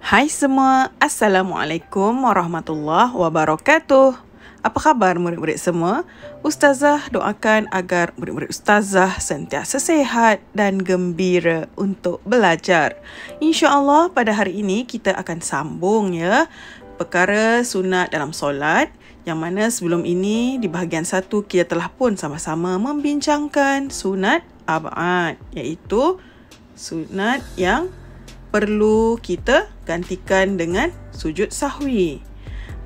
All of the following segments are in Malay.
Hai semua, Assalamualaikum warahmatullahi wabarakatuh. Apa khabar murid-murid semua? Ustazah doakan agar murid-murid ustazah sentiasa sehat dan gembira untuk belajar. InsyaAllah pada hari ini kita akan sambung ya perkara sunat dalam solat, yang mana sebelum ini di bahagian 1 kita telah pun sama-sama membincangkan sunat ab'ad, iaitu sunat yang perlu kita gantikan dengan sujud sahwi.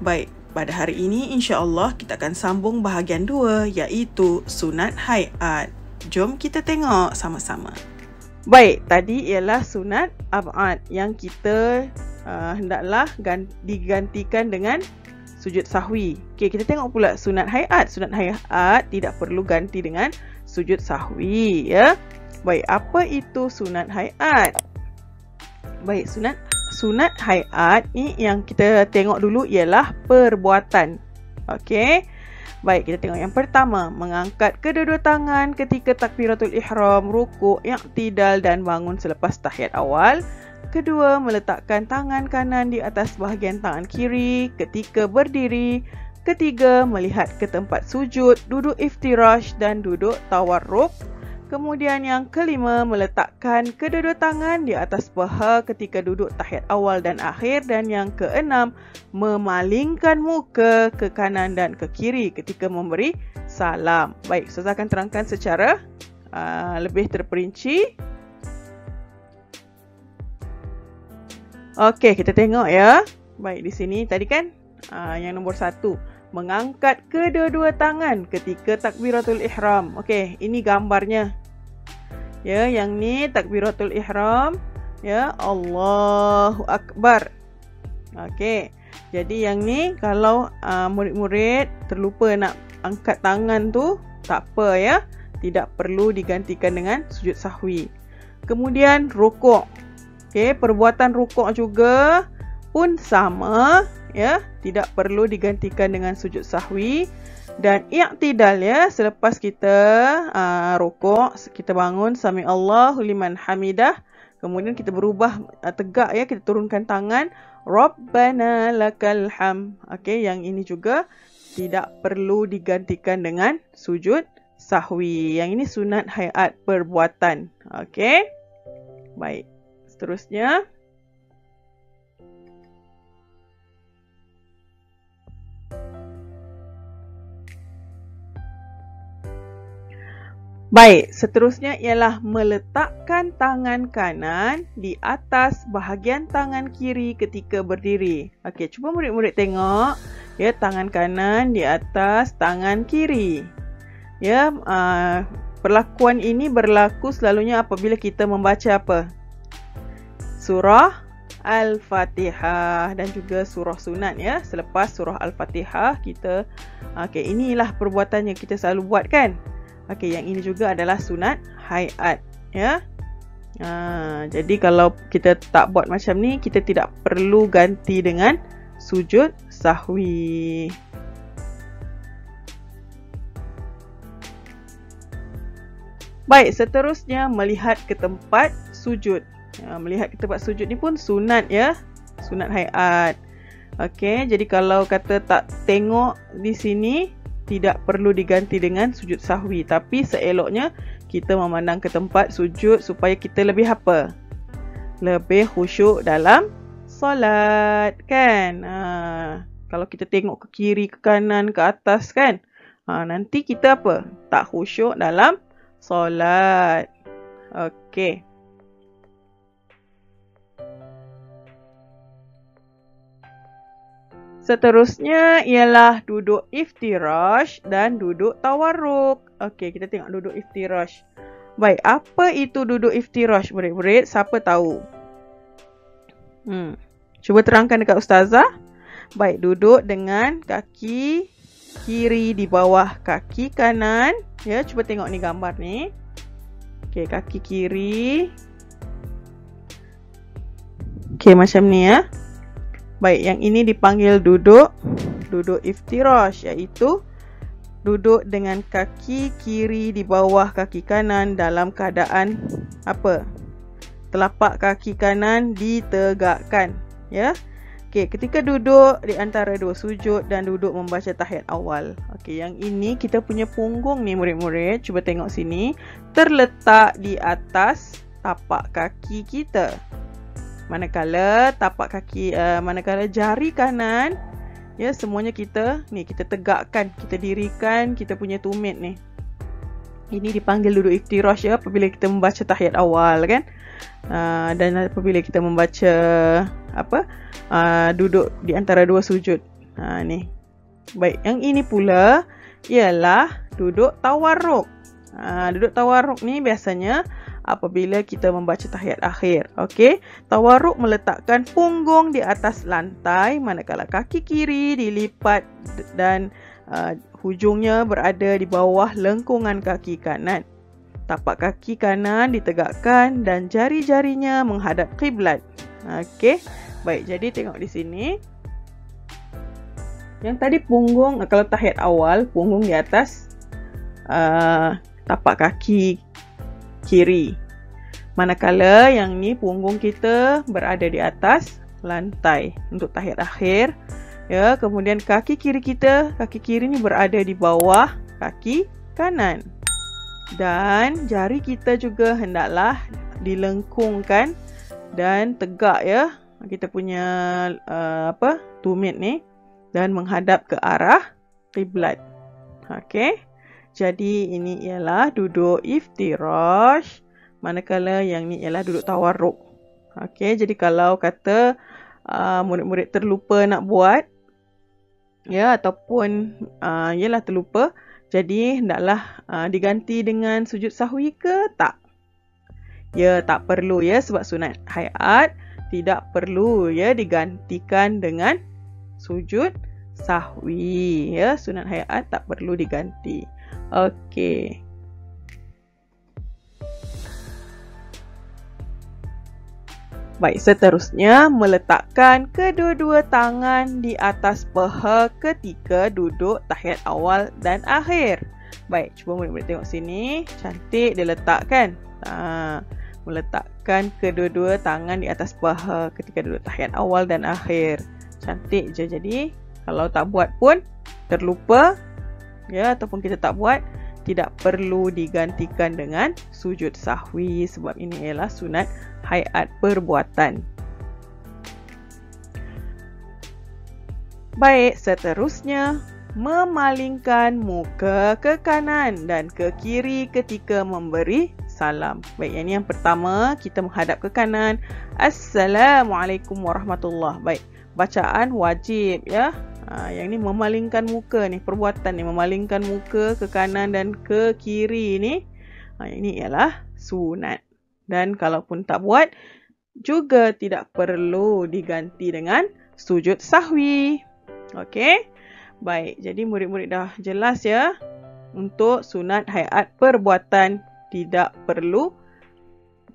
Baik, pada hari ini insya-Allah kita akan sambung bahagian 2, iaitu sunat hayat. Jom kita tengok sama-sama. Baik, tadi ialah sunat ab'ad yang kita hendaklah digantikan dengan sujud sahwi. Okey, kita tengok pula sunat hayat. Sunat hayat tidak perlu ganti dengan sujud sahwi ya. Baik, apa itu sunat hayat? Baik, sunat hayat ni yang kita tengok dulu ialah perbuatan. Okey. Baik, kita tengok yang pertama, mengangkat kedua-dua tangan ketika takbiratul ihram, rukuk, i'tidal dan bangun selepas tahiyat awal. Kedua, meletakkan tangan kanan di atas bahagian tangan kiri ketika berdiri. Ketiga, melihat ke tempat sujud, duduk iftirash dan duduk tawarruk. Kemudian yang kelima, meletakkan kedua-dua tangan di atas paha ketika duduk tahiyat awal dan akhir. Dan yang keenam, memalingkan muka ke kanan dan ke kiri ketika memberi salam. Baik, saya akan terangkan secara lebih terperinci. Okey, kita tengok ya. Baik, di sini tadi kan yang nombor 1, mengangkat kedua-dua tangan ketika takbiratul ihram. Okey, ini gambarnya. Ya, yang ni takbiratul ihram. Ya, Allahu Akbar. Okey. Jadi yang ni kalau murid-murid terlupa nak angkat tangan tu, tak apa ya. Tidak perlu digantikan dengan sujud sahwi. Kemudian rukuk. Okey, perbuatan rukuk juga pun sama ya, tidak perlu digantikan dengan sujud sahwi. Dan i'tidal ya, selepas kita rukuk, kita bangun sami Allahu liman hamidah, kemudian kita berubah tegak ya, kita turunkan tangan Rabbana lakal ham. Okey, yang ini juga tidak perlu digantikan dengan sujud sahwi. Yang ini sunat hayat perbuatan. Okey. Baik. Seterusnya, ialah meletakkan tangan kanan di atas bahagian tangan kiri ketika berdiri. Okey, cuba murid-murid tengok ya, tangan kanan di atas tangan kiri. Ya, perlakuan ini berlaku selalunya apabila kita membaca apa? Surah Al-Fatihah dan juga surah sunat ya. Selepas surah Al-Fatihah kita inilah perbuatan yang kita selalu buat kan. Okey, yang ini juga adalah sunat hayat ya. Jadi kalau kita tak buat macam ni, kita tidak perlu ganti dengan sujud sahwi. Baik, seterusnya melihat ke tempat sujud. Melihat ke tempat sujud ni pun sunat ya, sunat hayat. Okey, jadi kalau kata tak tengok di sini, tidak perlu diganti dengan sujud sahwi, tapi seeloknya kita memandang ke tempat sujud supaya kita lebih apa? Lebih khusyuk dalam solat kan. Kalau kita tengok ke kiri, ke kanan, ke atas kan, nanti kita apa? Tak khusyuk dalam solat. Okey. Seterusnya ialah duduk iftirash dan duduk tawarruk. Okey, kita tengok duduk iftirash. Baik, apa itu duduk iftirash murid-murid? Siapa tahu? Cuba terangkan dekat ustazah. Baik, duduk dengan kaki kiri di bawah kaki kanan. Ya, cuba tengok ni gambar ni. Okey, kaki kiri. Okey, macam ni ya. Baik, yang ini dipanggil duduk iftirash, iaitu duduk dengan kaki kiri di bawah kaki kanan dalam keadaan apa? Telapak kaki kanan ditegakkan. Ya. Okey, ketika duduk di antara dua sujud dan duduk membaca tahiyat awal. Okey, yang ini kita punya punggung ni murid-murid, cuba tengok sini, terletak di atas tapak kaki kita. Manakala jari kanan, ya, semuanya kita tegakkan, kita dirikan kita punya tumit ni. Ini dipanggil duduk iftirash ya, apabila kita membaca tahiyat awal kan. Dan apabila kita membaca duduk di antara dua sujud. Ni. Baik, yang ini pula ialah duduk tawarruk. Duduk tawarruk ni biasanya apabila kita membaca tahiyat akhir. Okey, tawarruk meletakkan punggung di atas lantai manakala kaki kiri dilipat dan hujungnya berada di bawah lengkungan kaki kanan. Tapak kaki kanan ditegakkan dan jari-jarinya menghadap kiblat. Okey. Baik, jadi tengok di sini. Yang tadi punggung, kalau tahiyat awal, punggung di atas tapak kaki kiri. Manakala yang ni punggung kita berada di atas lantai untuk tahiyat akhir. Ya, kemudian kaki kiri ni berada di bawah kaki kanan. Dan jari kita juga hendaklah dilengkungkan dan tegak ya. Kita punya tumit ni dan menghadap ke arah kiblat. Okey. Jadi ini ialah duduk iftirash, manakala yang ni ialah duduk tawarruk. Okey, jadi kalau kata murid-murid terlupa nak buat ya, ataupun ialah terlupa, jadi hendaklah diganti dengan sujud sahwi ke tak? Ya, tak perlu ya, sebab sunat hayat tidak perlu ya digantikan dengan sujud sahwi ya. Sunat hayat tak perlu diganti. Okey. Baik, seterusnya meletakkan kedua-dua tangan di atas paha ketika duduk tahiyat awal dan akhir. Baik, cuba murid-murid tengok sini. Cantik dia letakkan. Meletakkan kedua-dua tangan di atas paha ketika duduk tahiyat awal dan akhir. Cantik je. Jadi, kalau tak buat pun terlupa ya, ataupun kita tak buat, tidak perlu digantikan dengan sujud sahwi sebab ini ialah sunat hayat perbuatan. Baik, seterusnya memalingkan muka ke kanan dan ke kiri ketika memberi salam. Baik, yang ini yang pertama, kita menghadap ke kanan. Assalamualaikum warahmatullahi. Baik, bacaan wajib ya. Yang ni memalingkan muka ni, perbuatan ni memalingkan muka ke kanan dan ke kiri ni. Ini ialah sunat. Dan kalaupun tak buat, juga tidak perlu diganti dengan sujud sahwi. Okey. Baik, jadi murid-murid dah jelas ya. Untuk sunat hayat perbuatan tidak perlu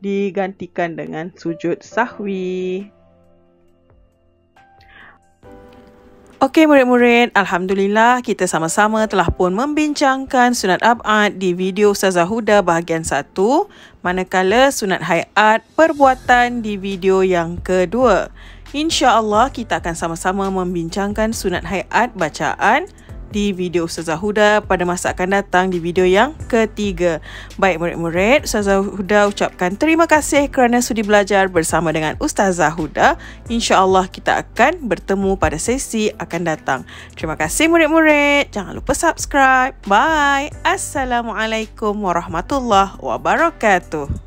digantikan dengan sujud sahwi. Okey murid-murid, Alhamdulillah kita sama-sama telah pun membincangkan sunat ab'ad di video Ustazah Huda bahagian 1, manakala sunat hayat perbuatan di video yang kedua. InsyaAllah kita akan sama-sama membincangkan sunat hayat bacaan di video Ustazah Huda pada masa akan datang di video yang ketiga. Baik murid-murid, Ustazah Huda ucapkan terima kasih kerana sudi belajar bersama dengan Ustazah Huda. InsyaAllah kita akan bertemu pada sesi akan datang. Terima kasih murid-murid. Jangan lupa subscribe. Bye. Assalamualaikum warahmatullahi wabarakatuh.